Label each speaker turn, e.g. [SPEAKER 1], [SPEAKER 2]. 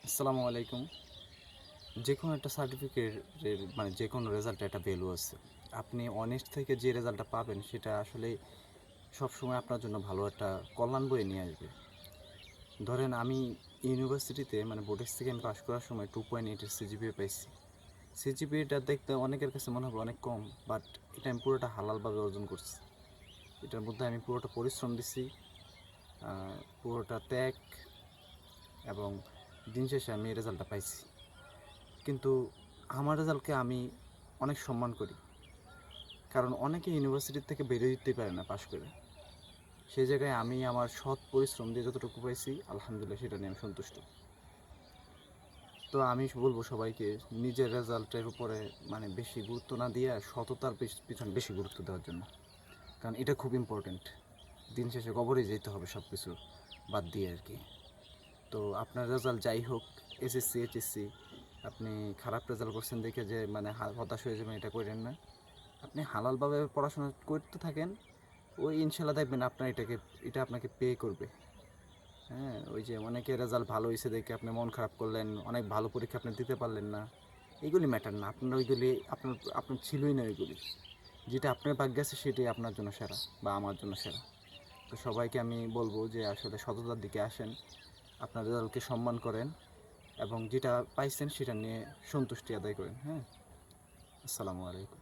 [SPEAKER 1] আসসালামু আলাইকুম। যে কোনো একটা সার্টিফিকেটের মানে যে কোনো রেজাল্টে একটা ভ্যালু আছে। আপনি অনেস্ট থেকে যে রেজাল্টটা পাবেন সেটা আসলেই সবসময় আপনার জন্য ভালো একটা কল্যাণ বয়ে নিয়ে আসবে। ধরেন আমি ইউনিভার্সিটিতে মানে বোর্ডেক্স থেকে আমি পাস করার সময় 2.8 এর সিজিপিএ পাইছি। সিজিপিএটা দেখতে অনেকের কাছে মনে হবে অনেক কম, বাট এটা আমি পুরোটা হালালভাবে অর্জন করছি। এটার মধ্যে আমি পুরোটা পরিশ্রম দিছি, পুরোটা ত্যাগ, এবং দিন শেষে আমি এই রেজাল্টটা পাইছি। কিন্তু আমার রেজাল্টকে আমি অনেক সম্মান করি, কারণ অনেকে ইউনিভার্সিটি থেকে বেরিয়ে দিতেই পারে না পাশ করে। সেই জায়গায় আমি আমার সৎ পরিশ্রম দিয়ে যতটুকু পাইছি আলহামদুলিল্লাহ সেটা নিয়ে আমি সন্তুষ্ট। তো আমি বলবো সবাইকে নিজের রেজাল্টের উপরে মানে বেশি গুরুত্ব না দিয়ে সততার পিছনে বেশি গুরুত্ব দেওয়ার জন্য, কারণ এটা খুব ইম্পর্টেন্ট। দিন শেষে কবরে যেতে হবে সব কিছু বাদ দিয়ে আর কি। তো আপনার রেজাল্ট যাই হোক, এসএসসি এইচএসসি, আপনি খারাপ রেজাল্ট করছেন দেখে যে মানে হতাশ হয়ে যাবেন এটা করেন না। আপনি হালালভাবে পড়াশোনা করতে থাকেন, ওই ইনশাল্লাহ দেখবেন আপনার এটা আপনাকে পে করবে। হ্যাঁ, ওই যে অনেকে রেজাল্ট ভালো হয়েছে দেখে আপনি মন খারাপ করলেন, অনেক ভালো পরীক্ষা আপনি দিতে পারলেন না, এগুলি ম্যাটার না। আপনার ওইগুলি আপনার ছিলই না ওইগুলি। যেটা আপনার ভাগ্যে আছে সেটাই আপনার জন্য সেরা বা আমার জন্য সেরা। তো সবাইকে আমি বলবো যে আসলে সততার দিকে আসেন, আপনার রেজাল্টকে সম্মান করেন, এবং যেটা পাইছেন সেটা নিয়ে সন্তুষ্টি আদায় করেন। হ্যাঁ, আসসালামু আলাইকুম।